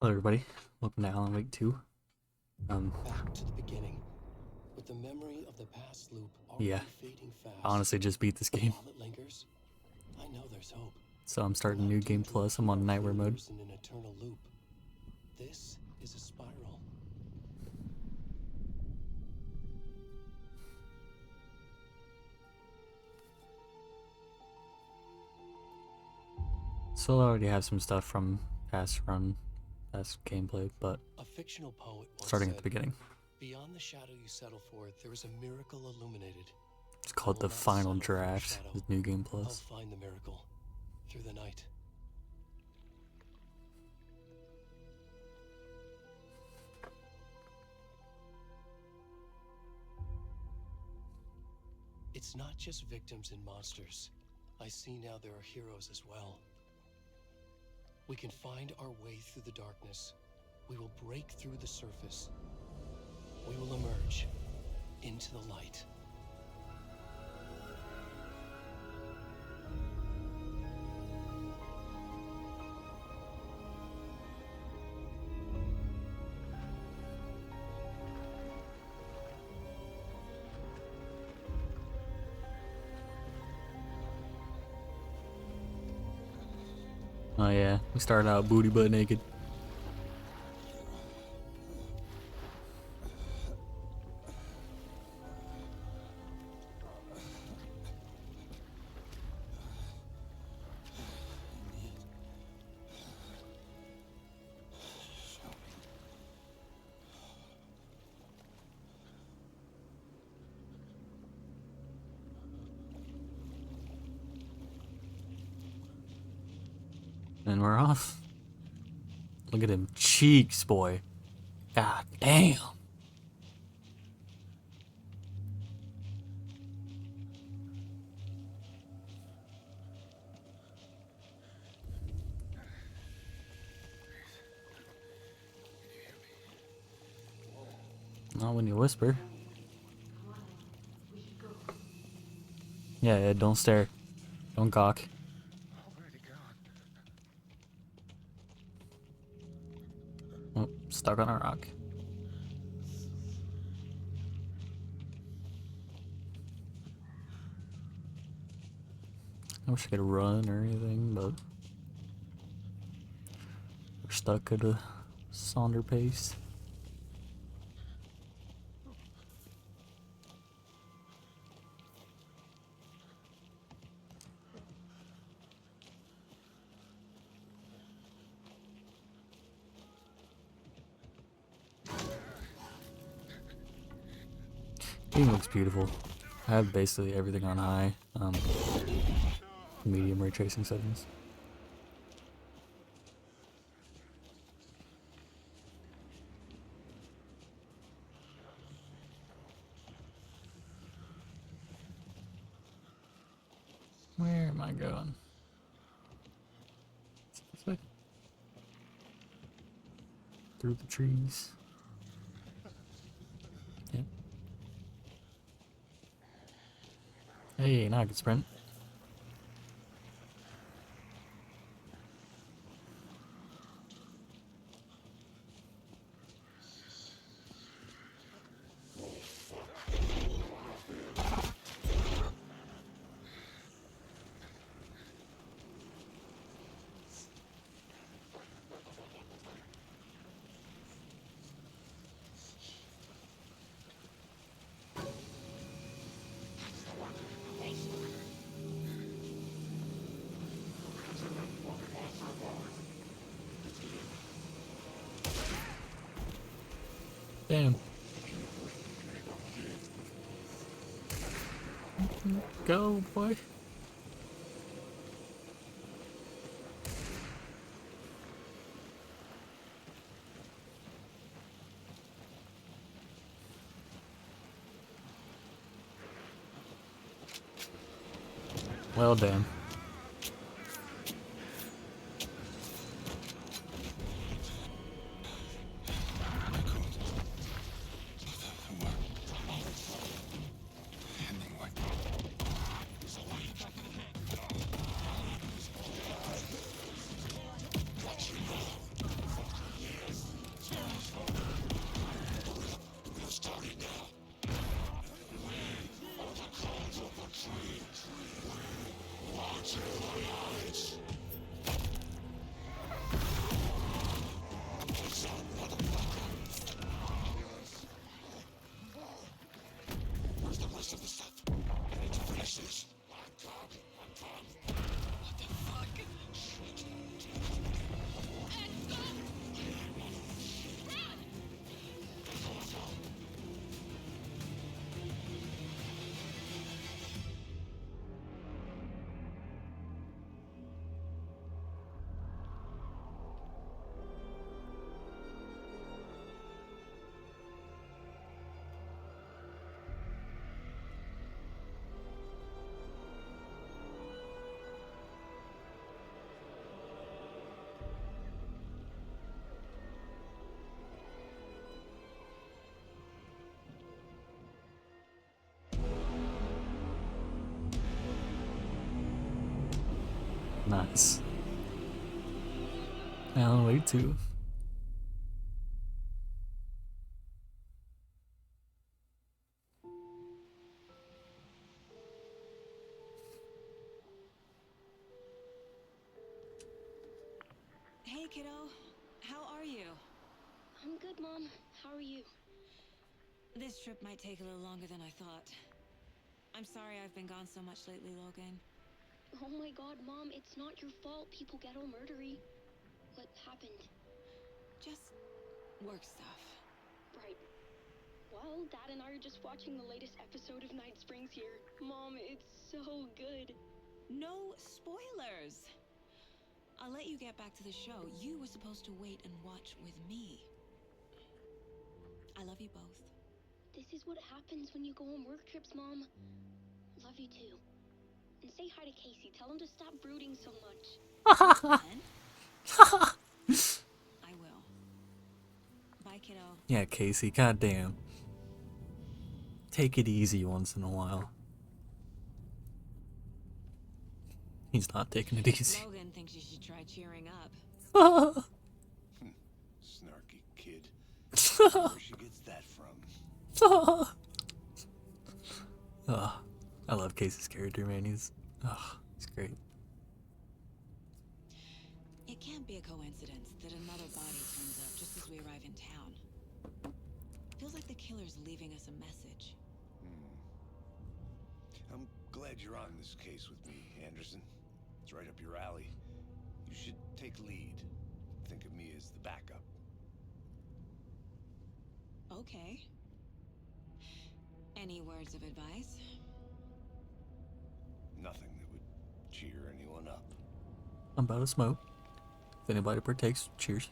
Hello everybody, welcome to Alan Wake 2. Back to the beginning, with the memory of the past loop Yeah, already fading fast. I honestly just beat this game, While it lingers, I know there's hope. so I'm starting We're New not Game doomed to Plus. I'm on repeat our Nightmare mode. failures in an eternal loop. This is a spiral. So I already have some stuff from past gameplay, but A fictional poet once starting said, at the beginning. "Beyond the shadow you settle for, there is a miracle illuminated. It's I called will the not Final settle for your Draft, shadow. with New Game I'll Plus. find the miracle through the night." It's not just victims and monsters. I see now there are heroes as well. We can find our way through the darkness. We will break through the surface. We will emerge into the light. Oh yeah, we started out booty butt naked. And we're off. Look at him cheeks, boy. God damn. Not when you whisper. Yeah, don't stare. Don't gawk. Oh, stuck on a rock. I wish I could run or anything, but we're stuck at a Sonder pace. Game looks beautiful. I have basically everything on high. Medium ray tracing settings. Where am I going? This way? Through the trees. Yep. Hey, now I can sprint. Damn. Go, boy. Well, damn. Nice. Alan Wake 2. Hey, kiddo. How are you? I'm good, Mom. How are you? This trip might take a little longer than I thought. I'm sorry I've been gone so much lately, Logan. Oh my god, Mom, it's not your fault people get all murdery. What happened? Just work stuff. Right. Well, Dad and I are just watching the latest episode of Night Springs here. Mom, it's so good. No spoilers! I'll let you get back to the show. You were supposed to wait and watch with me. I love you both. This is what happens when you go on work trips, Mom. Love you too. And say hi to Casey. Tell him to stop brooding so much. And I will. Bye, kiddo. Yeah, Casey, goddamn. Take it easy once in a while. He's not taking it easy. Logan thinks you should try cheering up. Snarky kid. Where she gets that from? I love Casey's character, man. He's great. It can't be a coincidence that another body turns up just as we arrive in town. Feels like the killer's leaving us a message. I'm glad you're on this case with me, Anderson. It's right up your alley. You should take lead. Think of me as the backup. Okay. Any words of advice? Nothing that would cheer anyone up. I'm about to smoke. If anybody partakes, cheers.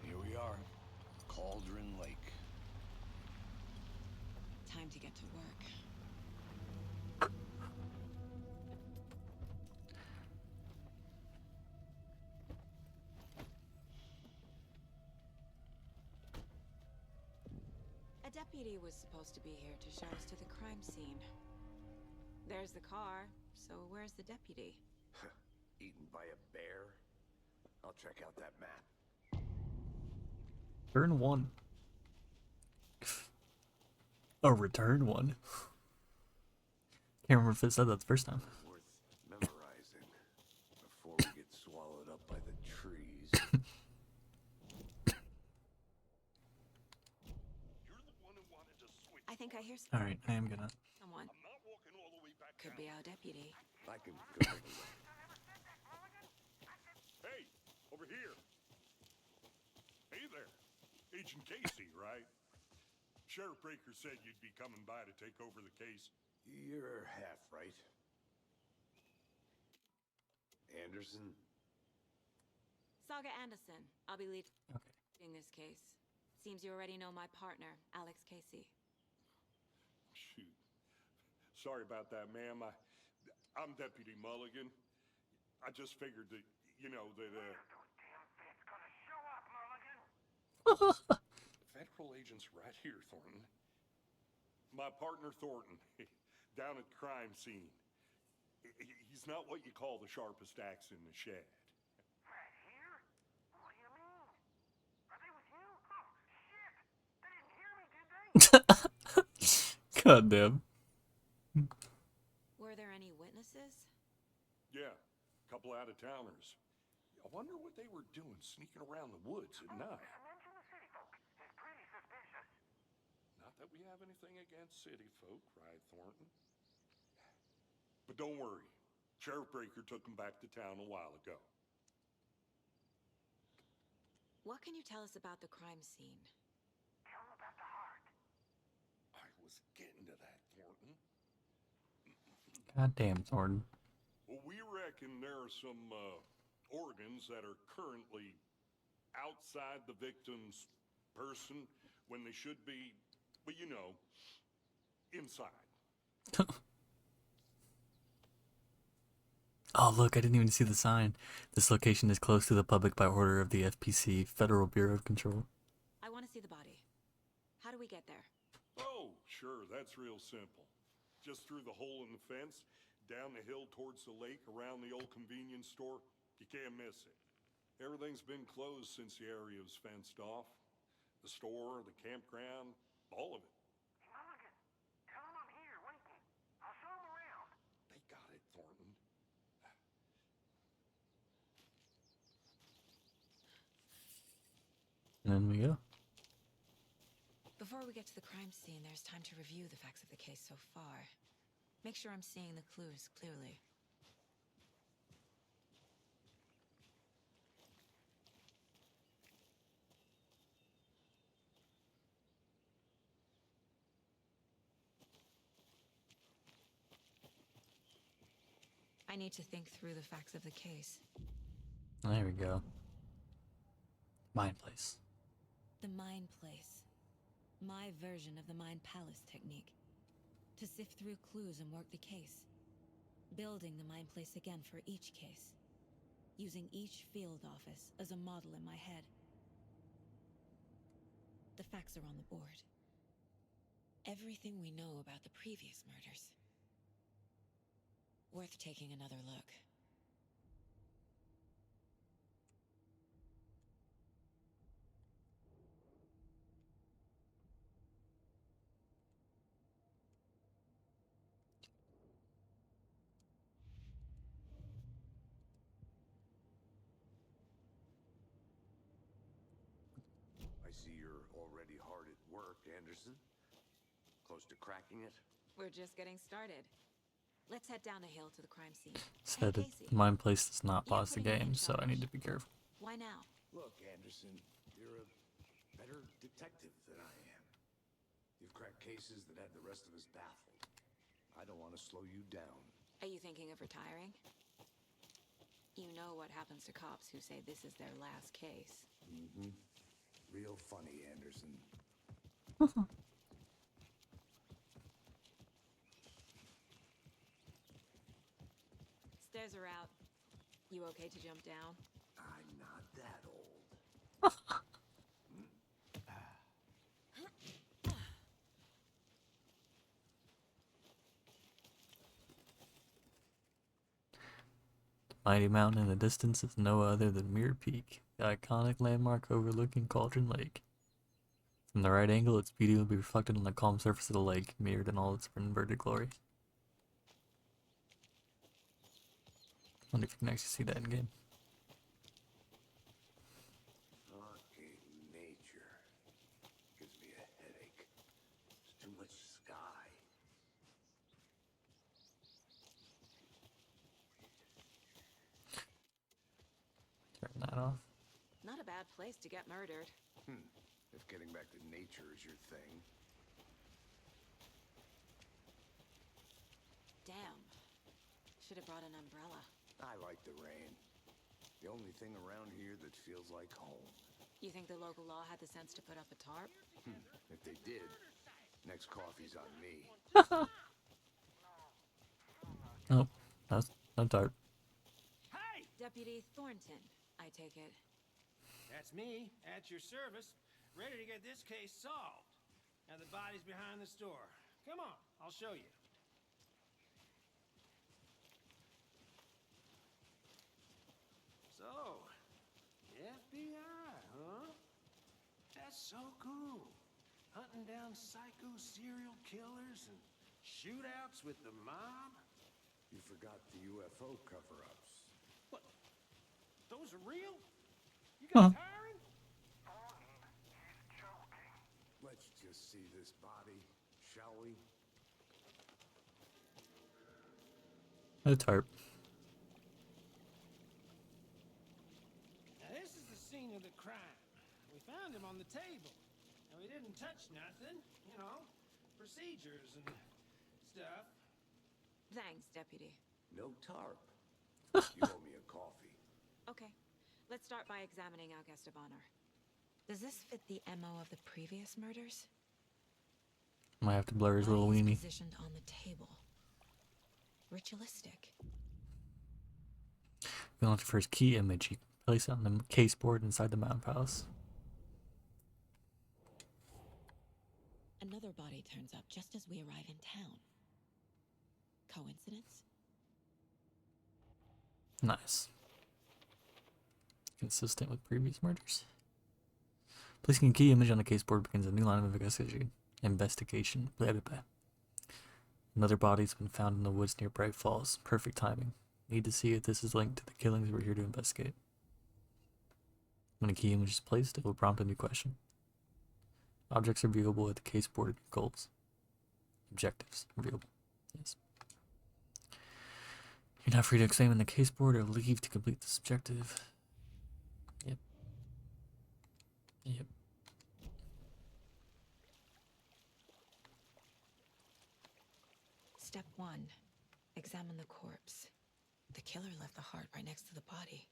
Here we are. Cauldron Lake. Time to get to work. A deputy was supposed to be here to show us to the crime scene. There's the car, so where's the deputy? Eaten by a bear? I'll check out that map. Turn one. A return one. Can't remember if it said that the first time. Worth memorizing before we get swallowed up by the trees. You're the one who wanted to switch. I think I hear Alright, I am gonna. someone. I'm not walking all the way back. Could be our deputy. I can go take a look. Hey, over here. Hey there. Agent Casey, right? Sheriff Breaker said you'd be coming by to take over the case. You're half right. Anderson? Saga Anderson. I'll be leading Okay. this case. Seems you already know my partner, Alex Casey. Shoot. Sorry about that, ma'am. I'm Deputy Mulligan. I just figured that, Federal agent's right here, Thornton. My partner, Thornton, down at the crime scene. He's not what you call the sharpest axe in the shed. Right here? What do you mean? Are they with you? Oh, shit! They didn't hear me, did they? God damn. Were there any witnesses? Yeah, a couple out-of-towners. I wonder what they were doing sneaking around the woods at night. Mention the city folk. It's pretty suspicious. Not that we have anything against city folk, right, Thornton? But don't worry. Sheriff Breaker took them back to town a while ago. What can you tell us about the crime scene? Tell them about the heart. I was getting to that, Thornton. God damn, Thornton. Well, we reckon there are some organs that are currently outside the victim's person when they should be, well, inside. Oh, look, I didn't even see the sign. This location is closed to the public by order of the FPC, Federal Bureau of Control. I want to see the body. How do we get there? Oh, sure, that's real simple. just through the hole in the fence, down the hill towards the lake, around the old convenience store. You can't miss it. Everything's been closed since the area was fenced off. The store, the campground, all of it. Mulligan, tell him I'm here waiting. I'll show him around. They got it, Thornton. And then we go. Before we get to the crime scene, there's time to review the facts of the case so far. Make sure I'm seeing the clues clearly. I need to think through the facts of the case. There we go. Mind place. The Mind Place. My version of the Mind Palace technique. To sift through clues and work the case. Building the Mind Place again for each case. Using each field office as a model in my head. The facts are on the board. Everything we know about the previous murders. Worth taking another look. I see you're already hard at work, Anderson. Close to cracking it? We're just getting started. Let's head down the hill to the crime scene. Said Hey, it, Casey, Mind place does not you're pause the putting me in game, so I need to be careful. why now? Look, Anderson, you're a better detective than I am. You've cracked cases that had the rest of us baffled. I don't want to slow you down. Are you thinking of retiring? You know what happens to cops who say this is their last case. Mm-hmm. Real funny, Anderson. Stairs are out. You okay to jump down? I'm not that old. Mighty mountain in the distance is no other than Mirror Peak, the iconic landmark overlooking Cauldron Lake. From the right angle, its beauty will be reflected on the calm surface of the lake, mirrored in all its inverted glory. Wonder if you can actually see that in game. Fucking nature. Gives me a headache. There's too much sky. Turn that off. Not a bad place to get murdered. If getting back to nature is your thing. Damn. Should have brought an umbrella. I like the rain. The only thing around here that feels like home. You think the local law had the sense to put up a tarp? If they did, next coffee's on me. Nope, that's no tarp. Hey! Deputy Thornton, I take it. That's me, at your service, ready to get this case solved. Now the body's behind the store. Come on, I'll show you. So, FBI, huh? That's so cool. Hunting down psycho serial killers and shootouts with the mob. You forgot the UFO cover-ups. What? Those are real? You guys hiring? Let's just see this body, shall we? No tarp. Now this is the scene of the crime. We found him on the table. And we didn't touch nothing, you know, procedures and stuff. Thanks, Deputy. No tarp. You owe me a coffee. Okay, let's start by examining our guest of honor. Does this fit the MO of the previous murders? Might have to blur his little Body is weenie. positioned on the table. Ritualistic. We want the first key image. You can place it on the case board inside the Mountain Palace. Another body turns up just as we arrive in town. Coincidence? Nice. Consistent with previous murders. Placing a key image on the case board begins a new line of investigation. Blah, blah, blah. Another body's been found in the woods near Bright Falls. Perfect timing. Need to see if this is linked to the killings we're here to investigate. When a key image is placed, it will prompt a new question. Objects are viewable at the case board. Goals. Objectives. Viewable. Yes. You're now free to examine the case board or leave to complete this objective. Yep. Yep. Step 1. Examine the corpse. The killer left the heart right next to the body.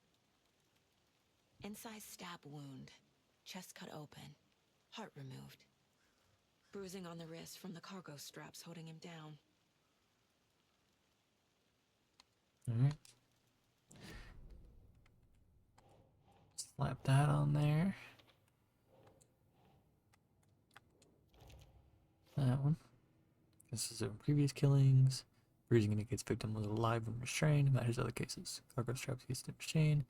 Incised stab wound. Chest cut open. Heart removed. Bruising on the wrist from the cargo straps holding him down. Alright. Slap that on there. That one. This is in previous killings. Bruising indicates victim was alive when restrained. Matches other cases. Cargo straps used to restrain.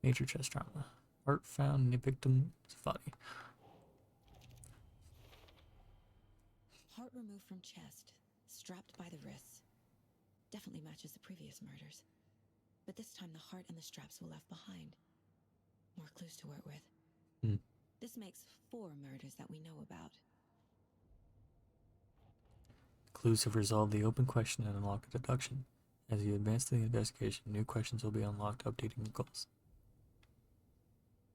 Major chest trauma. Heart found in the victim's body. Heart removed from chest. Strapped by the wrists. Definitely matches the previous murders. But this time the heart and the straps were left behind. More clues to work with. This makes 4 murders that we know about. Clues have resolved the open question and unlocked a deduction. As you advance to the investigation, new questions will be unlocked, updating the goals.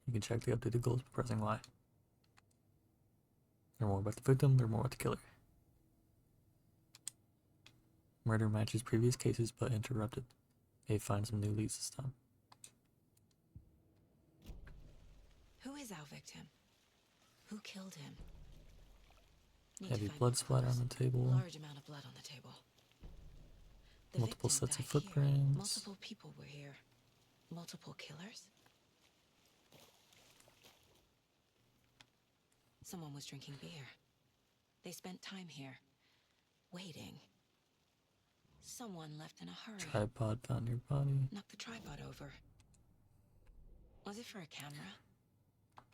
You can check the updated goals by pressing Y. Learn more about the victim, learn more about the killer. Murder matches previous cases but interrupted. May find some new leads this time. Who is our victim? Who killed him? Need to Heavy find blood more splatter on clues. the table. Large amount of blood on the table. The Multiple victim sets of died here. footprints. Multiple people were here. Multiple killers? Someone was drinking beer. They spent time here. Waiting. Someone left in a hurry. Tripod found your body. Knocked the tripod over. Was it for a camera?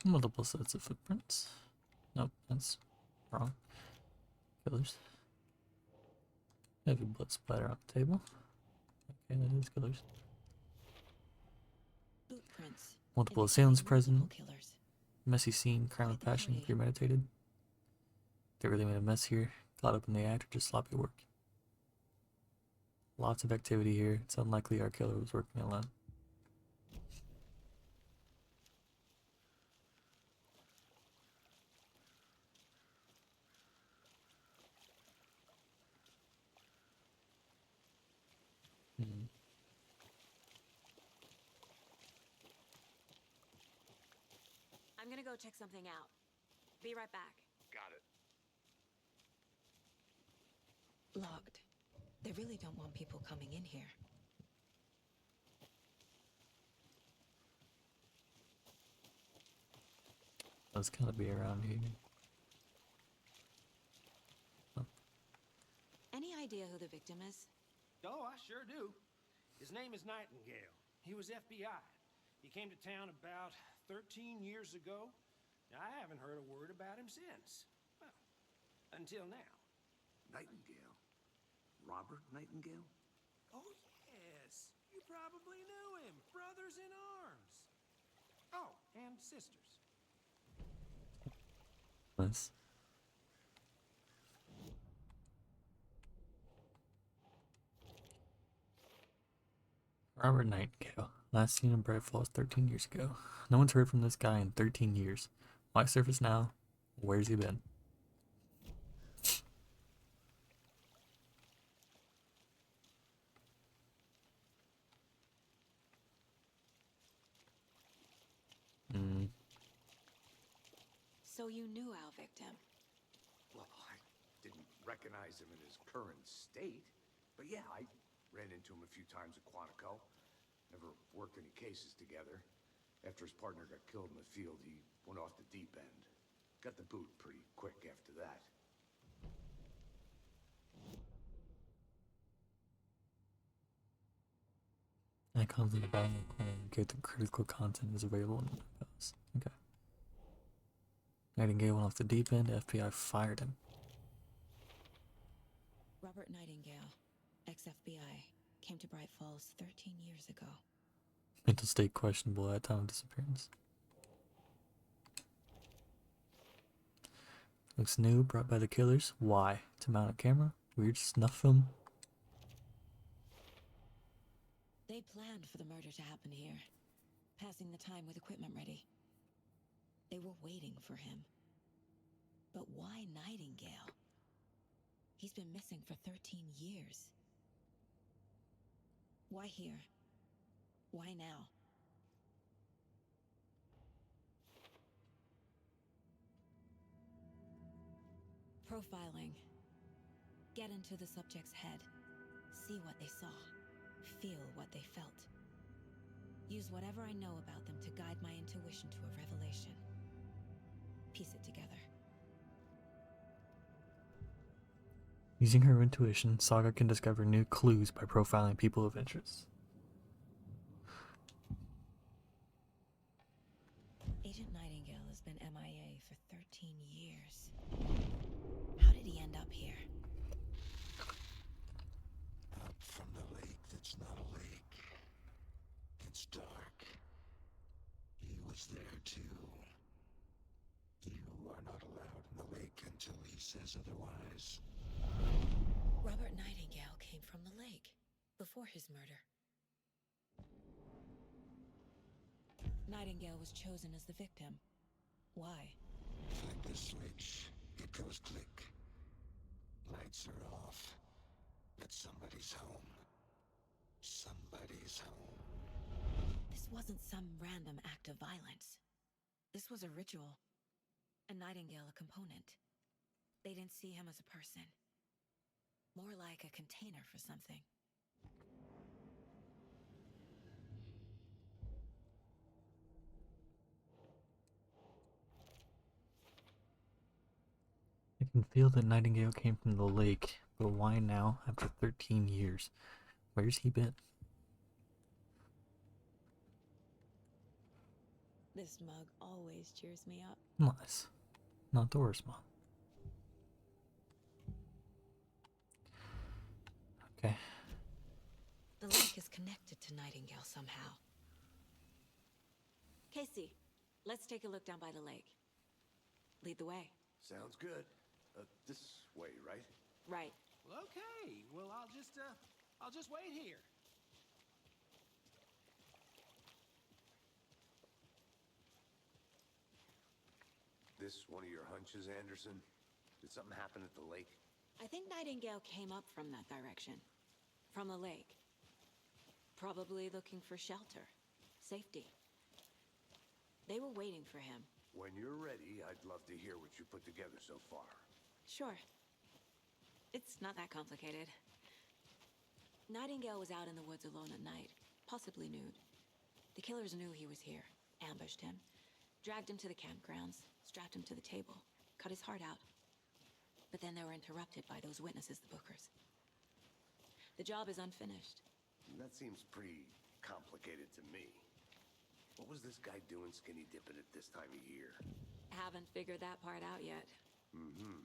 Multiple sets of footprints. Nope, that's wrong. Killers. Heavy blood splatter on the table. Okay, that is killers. Footprints. Multiple indicating assailants multiple present. Killers. Messy scene, crime of passion, premeditated. They really made a mess here. Caught up in the act or just sloppy work. Lots of activity here. It's unlikely our killer was working alone. I'm gonna go check something out. Be right back. Got it. Locked. They really don't want people coming in here. That's gotta be around here. Any idea who the victim is? Oh, I sure do. His name is Nightingale. He was FBI. He came to town about 13 years ago. I haven't heard a word about him since. Well, until now. Nightingale? Robert Nightingale? Oh, yes. You probably knew him. Brothers in arms. Oh, and sisters. Nice. Robert Nightingale. Last seen in Bright Falls 13 years ago. No one's heard from this guy in 13 years. Why surface now? Where's he been? So you knew our victim. Well, I didn't recognize him in his current state. But yeah, I ran into him a few times at Quantico. Never worked any cases together. After his partner got killed in the field, he went off the deep end. Got the boot pretty quick after that. Icons in the bottom corner indicate the critical content is available in the house. Okay. Nightingale went off the deep end. FBI fired him. Robert Nightingale, ex-FBI, came to Bright Falls 13 years ago. Mental state questionable at time of disappearance. Looks new, brought by the killers. Why? To mount a camera? Weird snuff film? They planned for the murder to happen here, passing the time with equipment ready. They were waiting for him. But why Nightingale? He's been missing for 13 years. Why here? Why now? Profiling. Get into the subject's head. See what they saw. Feel what they felt. Use whatever I know about them to guide my intuition to a revelation. Piece it together. Using her intuition, Saga can discover new clues by profiling people of interest. Agent Nightingale has been MIA for 13 years. How did he end up here? Up from the lake that's not a lake. It's dark. He was there too. You are not allowed in the lake until he says otherwise. Robert Nightingale came from the lake before his murder. Nightingale was chosen as the victim. Why? Flick the switch. It goes click. Lights are off. But somebody's home. Somebody's home. This wasn't some random act of violence. This was a ritual. And Nightingale a component. They didn't see him as a person. More like a container for something. I can feel that Nightingale came from the lake, but why now, after 13 years? Where's he been? This mug always cheers me up. Nice. Not the worst, Mom. Okay. The lake is connected to Nightingale somehow. Casey, let's take a look down by the lake. Lead the way. Sounds good. This way, right? Right. Well, okay. Well, I'll just wait here. This one of your hunches, Anderson? Did something happen at the lake? I think Nightingale came up from that direction. From the lake. Probably looking for shelter. Safety. They were waiting for him. When you're ready, I'd love to hear what you put together so far. Sure. It's not that complicated. Nightingale was out in the woods alone at night, possibly nude. The killers knew he was here, ambushed him, dragged him to the campgrounds, strapped him to the table, cut his heart out. But then they were interrupted by those witnesses, the Bookers. The job is unfinished. That seems pretty complicated to me. What was this guy doing skinny dipping at this time of year? Haven't figured that part out yet. Mm-hmm.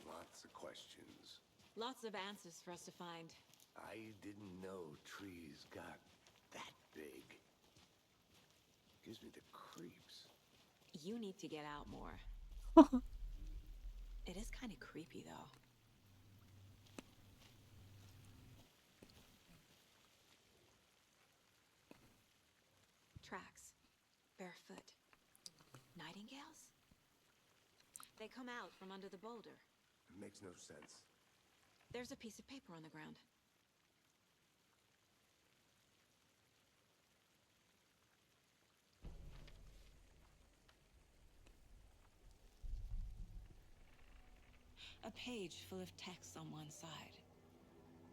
Lots of questions. Lots of answers for us to find. I didn't know trees got that big. Gives me the creeps. You need to get out more. It is kind of creepy, though. Tracks. Barefoot. Nightingales? They come out from under the boulder. It makes no sense. There's a piece of paper on the ground. A page full of text on one side.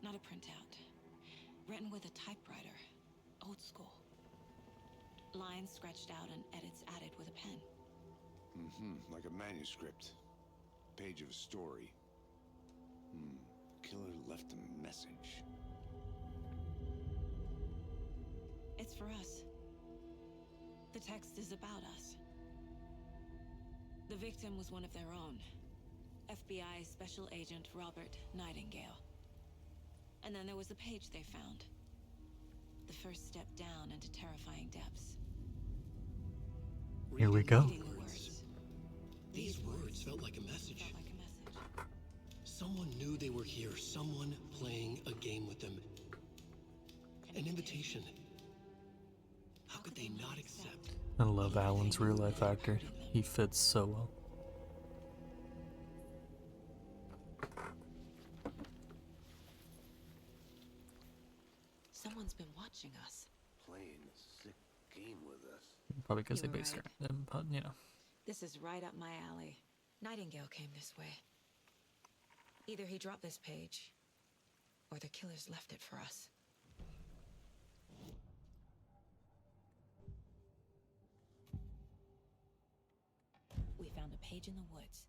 Not a printout. Written with a typewriter. Old school. Lines scratched out and edits added with a pen. Mm-hmm. Like a manuscript. Page of a story. Killer left a message. It's for us. The text is about us. The victim was one of their own. FBI Special Agent Robert Nightingale. And then there was the page they found. The first step down into terrifying depths. Here we go. Reading the words. These words felt like a message. Felt like a message. Someone knew they were here. Someone playing a game with them. An invitation. How could they not accept? I love Alan's real life actor. He fits so well. Someone's been watching us. Playing a sick game with us. Probably because they You were based it right. around him, but you know. This is right up my alley. Nightingale came this way. Either he dropped this page, or the killers left it for us. We found a page in the woods.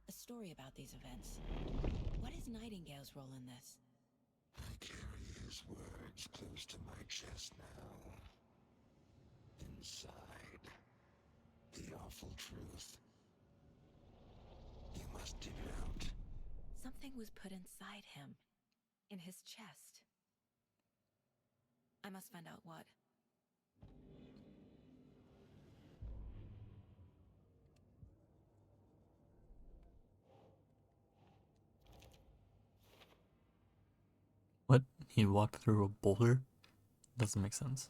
A story about these events. What is Nightingale's role in this? I carry his words close to my chest now. Inside, the awful truth. You must dig it out. Something was put inside him. In his chest. I must find out what. What? He walked through a boulder? Doesn't make sense.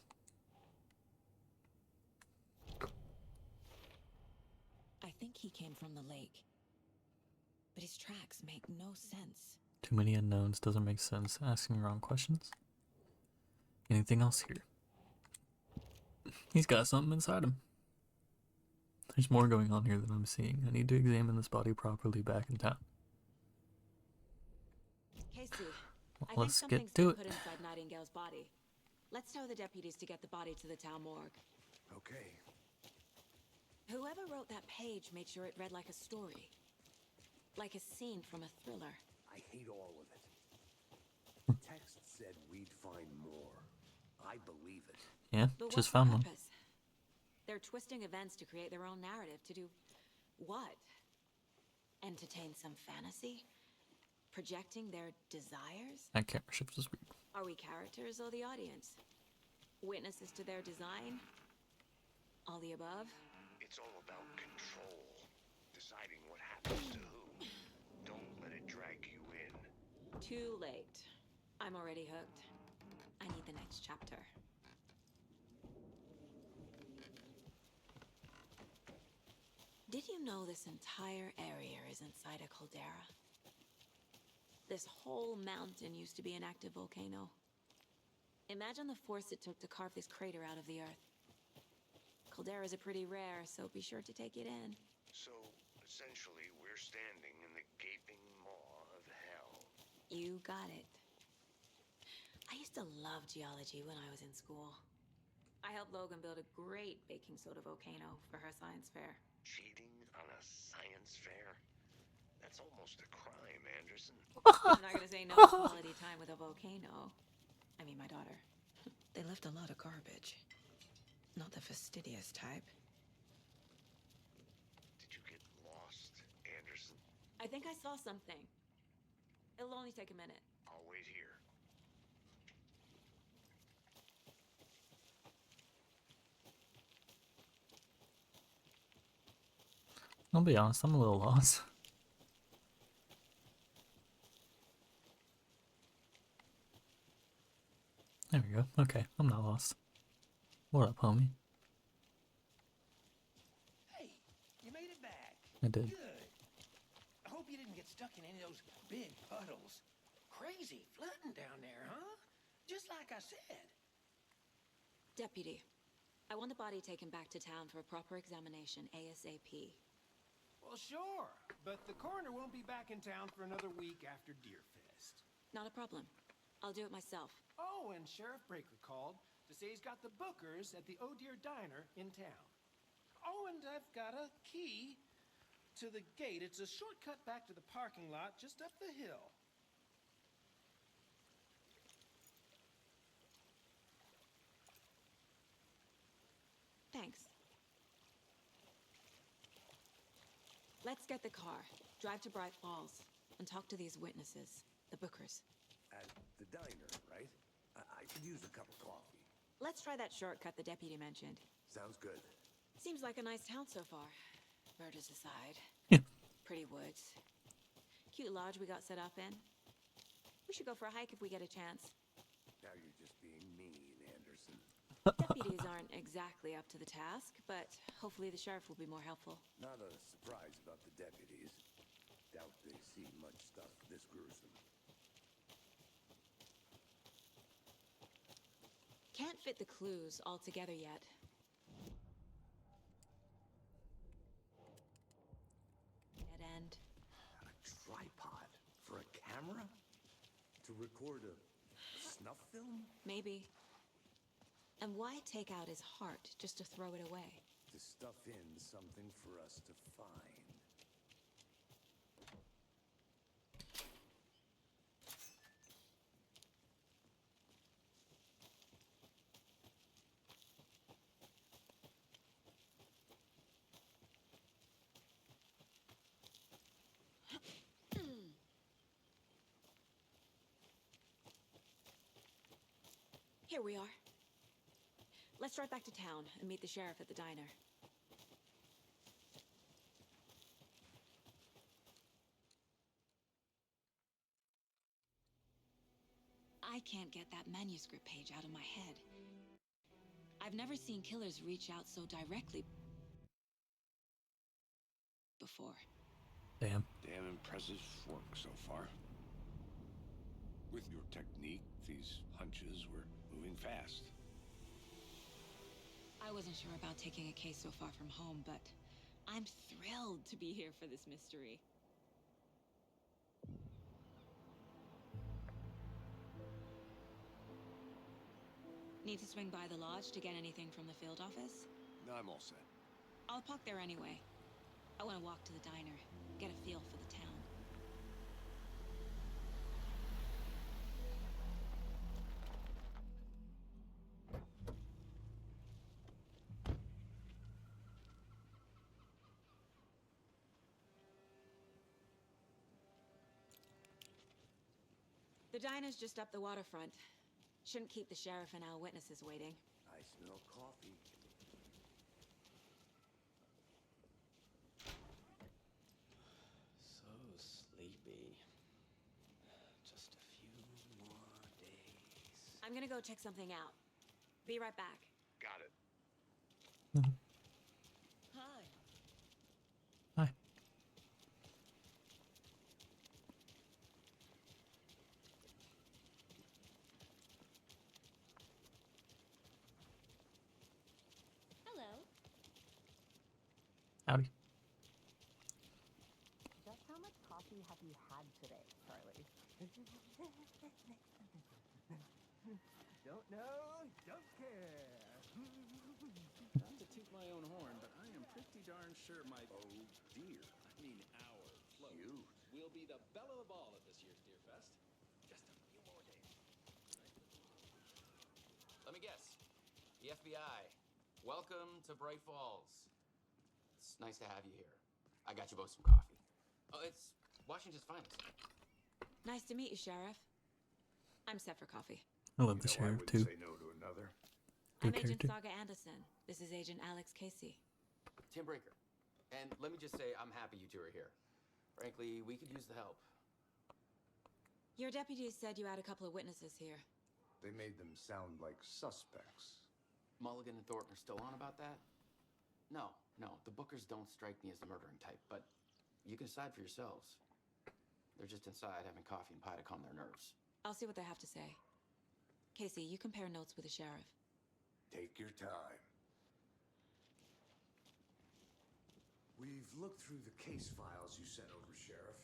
I think he came from the lake. But his tracks make no sense. Too many unknowns doesn't make sense. Asking wrong questions. Anything else here? He's got something inside him. There's more going on here than I'm seeing. I need to examine this body properly back in town. Casey, Well, I think let's something's get to been it. put inside Nightingale's body. Let's tell the deputies to get the body to the town morgue. Okay. Whoever wrote that page made sure it read like a story. Like a scene from a thriller. I hate all of it. The text said we'd find more. I believe it. Yeah, But what's just the found one. purpose? They're twisting events to create their own narrative. To do what? Entertain some fantasy? Projecting their desires? That camera shift was weird. Are we characters or the audience? Witnesses to their design? All the above? It's all about control. Deciding what happens to who. Don't let it drag you in. Too late. I'm already hooked. I need the next chapter. Did you know this entire area is inside a caldera? This whole mountain used to be an active volcano. Imagine the force it took to carve this crater out of the earth. Calderas are pretty rare, so be sure to take it in. So, essentially, we're standing in the gaping maw of hell. You got it. I used to love geology when I was in school. I helped Logan build a great baking soda volcano for her science fair. Cheating on a science fair? That's almost a crime, Anderson. I'm not gonna say no to quality time with a volcano. I mean, my daughter. They left a lot of garbage. Not the fastidious type. Did you get lost, Anderson? I think I saw something. It'll only take a minute. I'll wait here. I'll be honest, I'm a little lost. There we go. Okay, I'm not lost. What up, homie? Hey, you made it back. I did. Good. I hope you didn't get stuck in any of those big puddles. Crazy flooding down there, huh? Just like I said. Deputy, I want the body taken back to town for a proper examination ASAP. Well, sure, but the coroner won't be back in town for another week after Deerfest. Not a problem. I'll do it myself. Oh, and Sheriff Breaker called to say he's got the bookers at the Oh Dear Diner in town. Oh, and I've got a key to the gate. It's a shortcut back to the parking lot just up the hill. Thanks. Let's get the car, drive to Bright Falls, and talk to these witnesses, the Bookers. At the diner, right? I could use a cup of coffee. Let's try that shortcut the deputy mentioned. Sounds good. Seems like a nice town so far. Murders aside. Yeah. Pretty woods. Cute lodge we got set up in. We should go for a hike if we get a chance. Now you're just being mean, Anderson. Deputies aren't exactly up to the task, but hopefully the sheriff will be more helpful. Not a surprise about the deputies. Doubt they see much stuff this gruesome. Can't fit the clues all together yet. Dead end. A tripod for a camera? To record a snuff film? Maybe. And why take out his heart just to throw it away? To stuff in something for us to find. Here we are. Let's drive back to town and meet the sheriff at the diner. I can't get that manuscript page out of my head. I've never seen killers reach out so directly before. Damn. Damn impressive work so far. With your technique, these hunches were moving fast. I wasn't sure about taking a case so far from home, but I'm thrilled to be here for this mystery. Need to swing by the lodge to get anything from the field office? No, I'm all set. I'll park there anyway. I want to walk to the diner, get a feel for the town. The diner's just up the waterfront. Shouldn't keep the sheriff and our witnesses waiting. I smell coffee. So sleepy. Just a few more days. I'm gonna go check something out. Be right back. Got it. Hi. Hi. Hello. Howdy. Just how much coffee have you had today, Charlie? Don't know, don't care. Not to toot my own horn, but I am pretty darn sure my... Oh, dear. I mean, our float Cute. will be the belle of the ball at this year's Deer Fest. Just a few more days. Let me guess. The FBI. Welcome to Bright Falls. It's nice to have you here. I got you both some coffee. Oh, it's Washington's finest. Nice to meet you, Sheriff. I'm set for coffee. I love the I sheriff wouldn't too. say no to another. I'm Good Agent character. Saga Anderson. This is Agent Alex Casey. Tim Breaker. And let me just say, I'm happy you two are here. Frankly, we could use the help. Your deputies said you had a couple of witnesses here. They made them sound like suspects. Mulligan and Thornton are still on about that? No, the Bookers don't strike me as the murdering type, but you can decide for yourselves. They're just inside having coffee and pie to calm their nerves. I'll see what they have to say. Casey, you compare notes with the sheriff. Take your time. We've looked through the case files you sent over, Sheriff.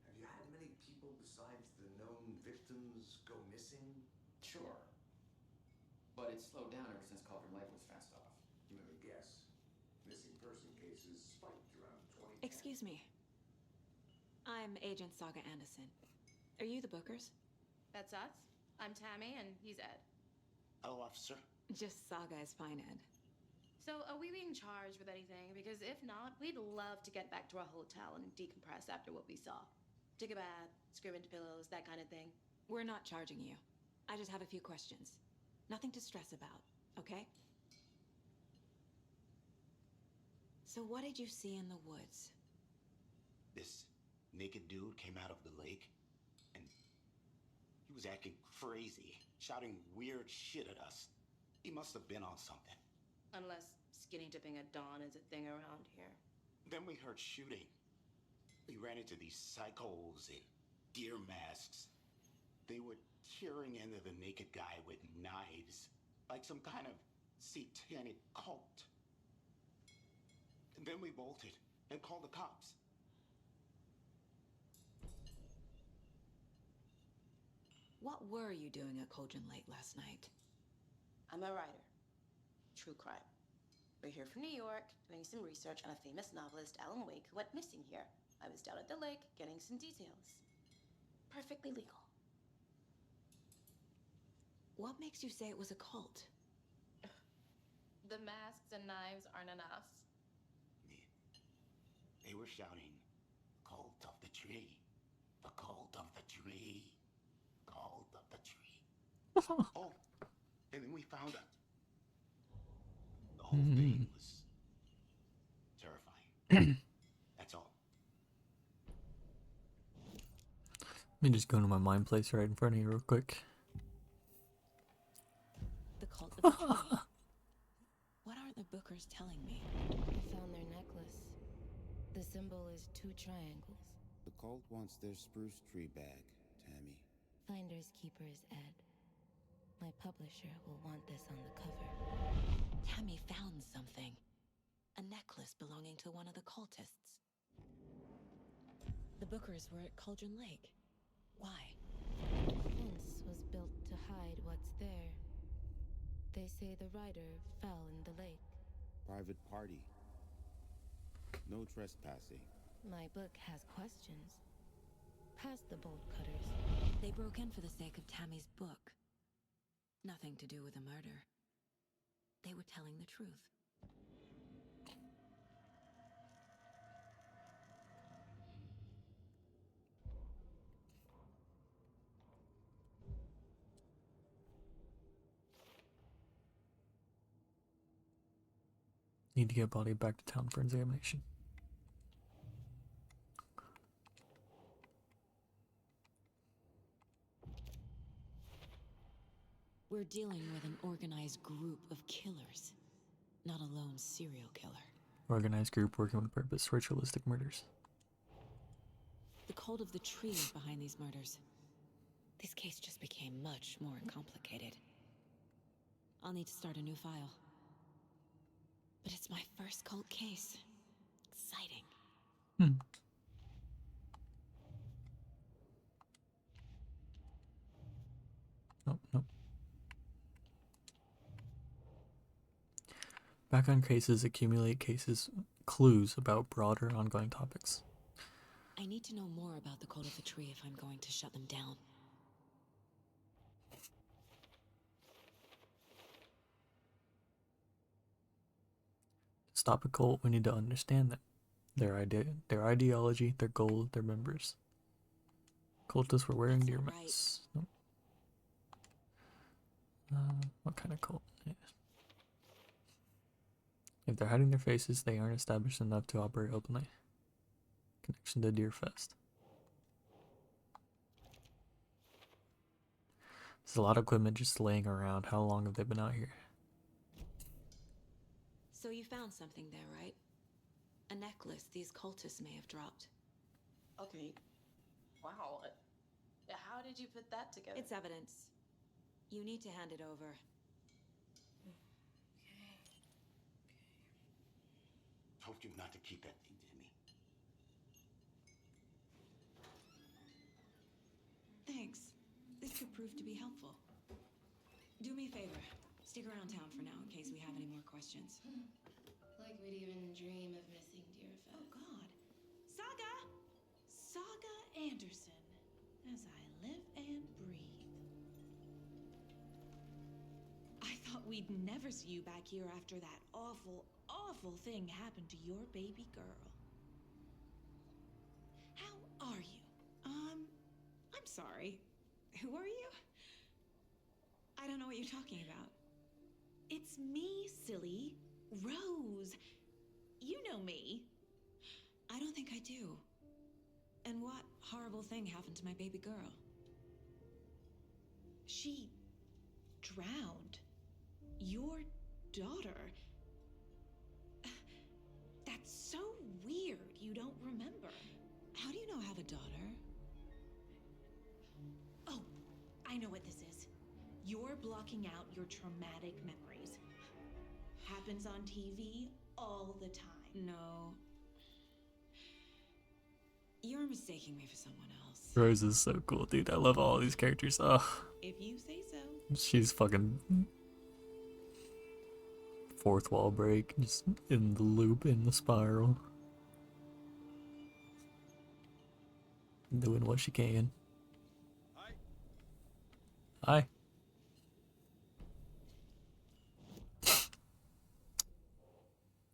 Have you had many people besides the known victims go missing? Sure. But it's slowed down ever since Culver Lake was fast off. Let me guess. Missing person cases spiked around 2010. Excuse me. I'm Agent Saga Anderson. Are you the Bookers? That's us. I'm Tammy, and he's Ed. Hello, officer. Just Saga is fine, Ed. So, are we being charged with anything? Because if not, we'd love to get back to our hotel and decompress after what we saw. Take a bath, scream into pillows, that kind of thing. We're not charging you. I just have a few questions. Nothing to stress about, okay? So what did you see in the woods? This naked dude came out of the lake, and he was acting crazy, shouting weird shit at us. He must have been on something. Unless skinny dipping at dawn is a thing around here. Then we heard shooting. We ran into these psychos in deer masks. They were tearing into the naked guy with knives, like some kind of satanic cult. And then we bolted and called the cops. What were you doing at Cauldron Lake last night? I'm a writer. True crime. We're here from New York, doing some research on a famous novelist, Alan Wake, who went missing here. I was down at the lake, getting some details. Perfectly legal. What makes you say it was a cult? The masks and knives aren't enough. They were shouting, "Cult of the tree, the cult of the tree, cult of the tree." Oh, and then we found out. The whole thing was terrifying. That's all. Let me just go to my mind place right in front of you real quick. The cult of the tree. What are the Bookers telling me? I found their necklace. The symbol is 2 triangles. The cult wants their spruce tree back, Tammy. Finders keepers, Ed. My publisher will want this on the cover. Tammy found something. A necklace belonging to one of the cultists. The Bookers were at Cauldron Lake. Why? The fence was built to hide what's there. They say the rider fell in the lake. Private party. No trespassing. My book has questions. Past the bolt cutters. They broke in for the sake of Tammy's book. Nothing to do with the murder. They were telling the truth. Need to get body back to town for examination. We're dealing with an organized group of killers, not a lone serial killer. Organized group working with purpose, ritualistic murders. The cult of the tree is behind these murders. This case just became much more complicated. I'll need to start a new file. But it's my first cult case. Exciting. Nope. Background cases accumulate clues about broader ongoing topics. I need to know more about the cult of the tree if I'm going to shut them down. To stop a cult, we need to understand them. Their ideology, their goal, their members. Cultists were wearing deer masks. Nope. What kind of cult? Yeah. If they're hiding their faces, they aren't established enough to operate openly. Connection to Deerfest. There's a lot of equipment just laying around. How long have they been out here? So you found something there, right? A necklace these cultists may have dropped. Okay. Wow. How did you put that together? It's evidence. You need to hand it over. Told you not to keep that thing, Timmy. Thanks. This could prove to be helpful. Do me a favor. Stick around town for now in case we have any more questions. Like we'd even dream of missing Deerfest. Oh, God. Saga Anderson. As I live and breathe. I thought we'd never see you back here after that awful, awful thing happened to your baby girl. How are you? I'm sorry. Who are you? I don't know what you're talking about. It's me, silly. Rose. You know me. I don't think I do. And what horrible thing happened to my baby girl? She drowned. Your daughter. That's so weird you don't remember. How do you know I have a daughter? Oh, I know what this is. You're blocking out your traumatic memories. Happens on TV all the time. No. You're mistaking me for someone else. Rose is so cool, dude. I love all these characters. Oh, If you say so. she's fucking fourth wall break, just in the loop, in the spiral, doing what she can. Hi.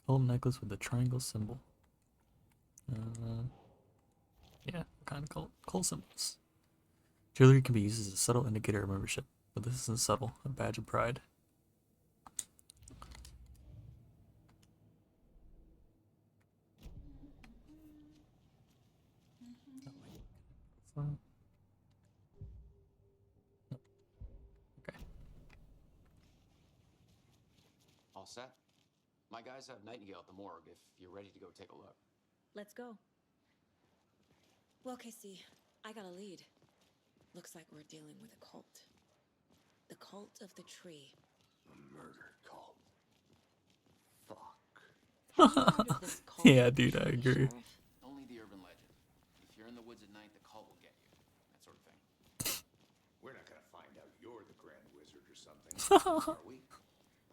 Gold necklace with the triangle symbol. Yeah, kind of cool symbols. Jewelry can be used as a subtle indicator of membership, but this isn't subtle, a badge of pride. Okay. All set? My guys have Nightingale at the morgue if you're ready to go take a look. Let's go. Well, Casey, I got a lead. Looks like we're dealing with a cult. The cult of the tree. A murder cult. Fuck. Yeah, dude, I agree. Only the urban legend. If you're in the woods at night, the cult will get you. That sort of thing. We're not gonna find out you're the Grand Wizard or something, are we?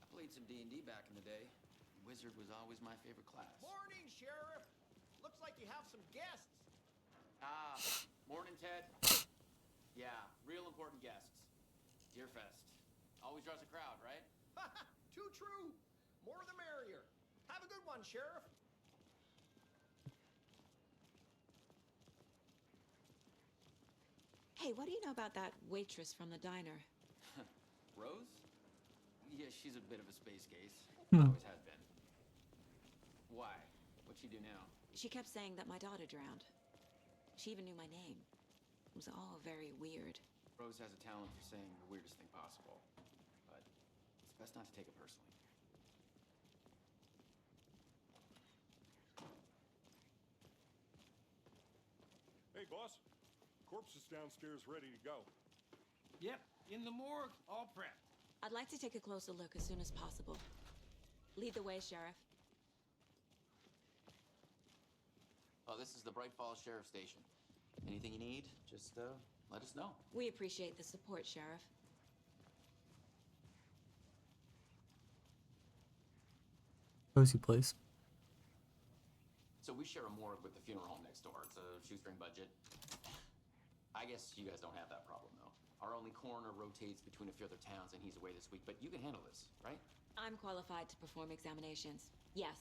I played some D&D back in the day. Wizard was always my favorite class. Morning, Sheriff. Looks like you have some guests. Ah, morning, Ted. Yeah, real important guests. Deerfest. Always draws a crowd, right? Too true. More the merrier. Have a good one, Sheriff. Hey, what do you know about that waitress from the diner? Rose? Yeah, she's a bit of a space case. Always has been. Why? What'd she do now? She kept saying that my daughter drowned. She even knew my name. It was all very weird. Rose has a talent for saying the weirdest thing possible. But it's best not to take it personally. Hey, boss. Corpse is downstairs ready to go. Yep, in the morgue, all prepped. I'd like to take a closer look as soon as possible. Lead the way, Sheriff. Oh, this is the Bright Falls Sheriff Station. Anything you need, just let us know. We appreciate the support, Sheriff. Cozy place. So we share a morgue with the funeral home next door. It's a shoestring budget. I guess you guys don't have that problem, though. Our only coroner rotates between a few other towns, and he's away this week. But you can handle this, right? I'm qualified to perform examinations. Yes.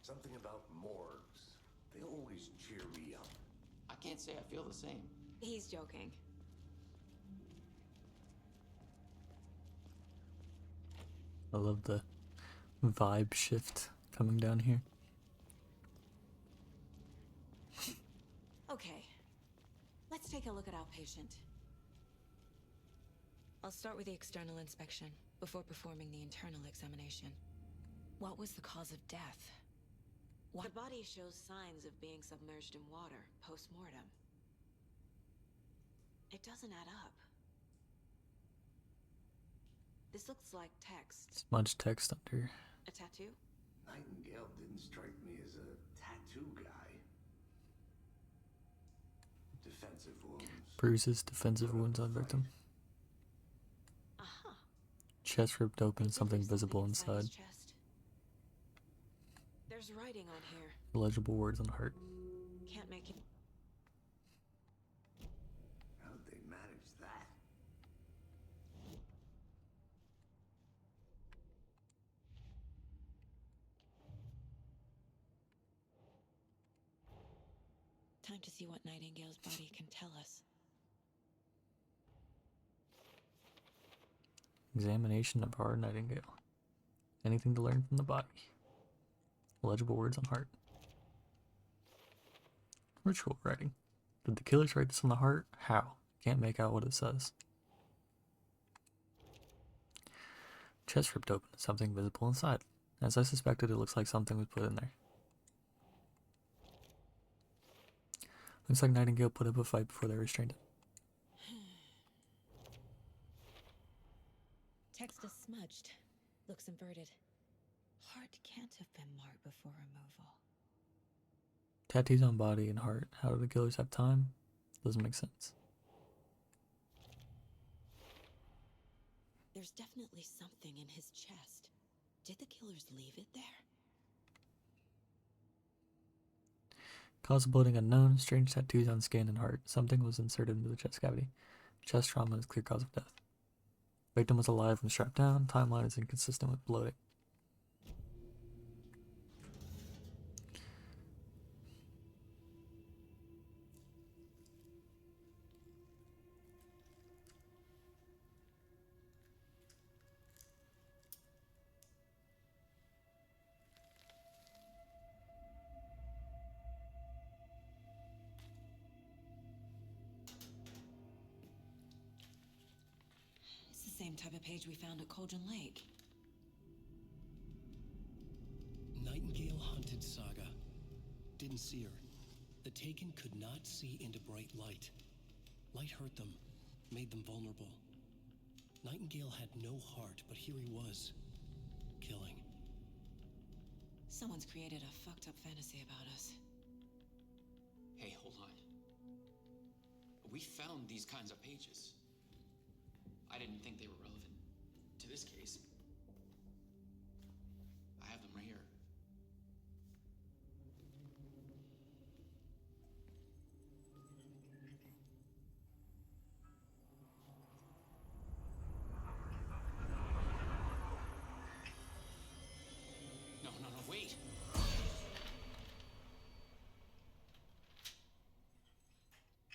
Something about morgues. They always cheer me up. I can't say I feel the same. He's joking. I love the vibe shift coming down here. Okay. Let's take a look at our patient. I'll start with the external inspection before performing the internal examination. What was the cause of death? The body shows signs of being submerged in water post-mortem. It doesn't add up. This looks like text. Smudge text under. A tattoo? Nightingale didn't strike me as a tattoo guy. Defensive wounds. Bruises, defensive wounds on victim. Aha. Chest ripped open, something visible inside. There's writing on here. Illegible words on heart. Can't make it. How'd they manage that? Time to see what Nightingale's body can tell us. Examination of our Nightingale. Anything to learn from the body. Legible words on heart. Ritual writing. Did the killers write this on the heart? How? Can't make out what it says. Chest ripped open. Something visible inside. As I suspected, it looks like something was put in there. Looks like Nightingale put up a fight before they restrained it. Text is smudged. Looks inverted. Heart can't have been marked before removal. Tattoos on body and heart. How do the killers have time? Doesn't make sense. There's definitely something in his chest. Did the killers leave it there? Cause of bloating unknown. Strange tattoos on skin and heart. Something was inserted into the chest cavity. Chest trauma is clear cause of death. Victim was alive when strapped down. Timeline is inconsistent with bloating. It's the same type of page we found at Cauldron Lake. Nightingale hunted Saga. Didn't see her. The Taken could not see into bright light. Light hurt them, made them vulnerable. Nightingale had no heart, but here he was, killing. Someone's created a fucked up fantasy about us. Hey, hold on. We found these kinds of pages. I didn't think they were relevant to this case. I have them right here. No, wait!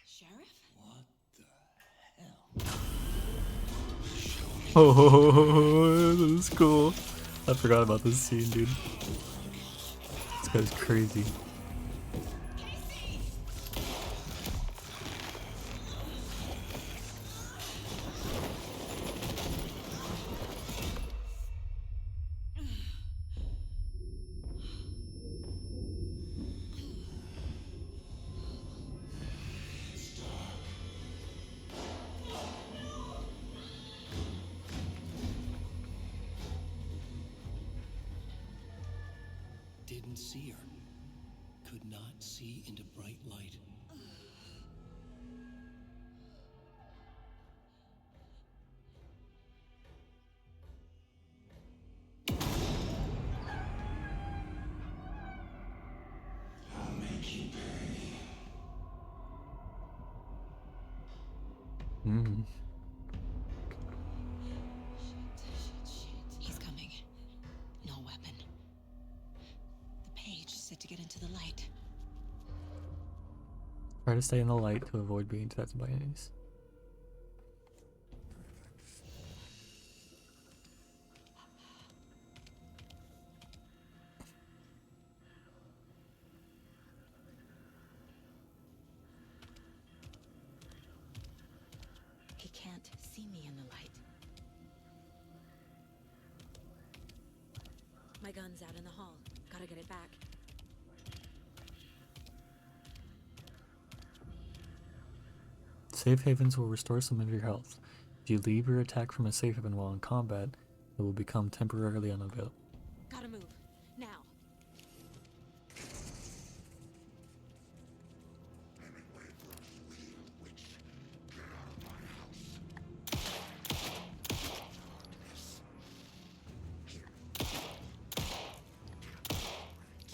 Sheriff? Oh, this is cool. I forgot about this scene, dude. This guy's crazy. Didn't see her. Could not see into bright light. I'll make you pay. Mm. He's coming. No weapon. The page said to get into the light. Try to stay in the light to avoid being detected by enemies. He can't see me in the light. My gun's out in the hall. Gotta get it back. Safe havens will restore some of your health. If you leave or attack from a safe haven while in combat, it will become temporarily unavailable. Gotta move. Now.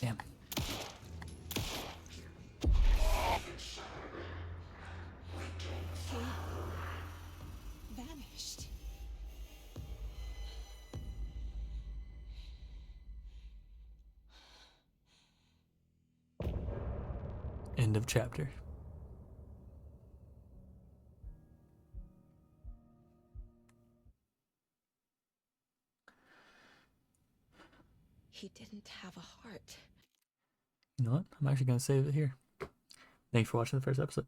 Damn. End of chapter. He didn't have a heart. You know what? I'm actually going to save it here. Thanks for watching the first episode.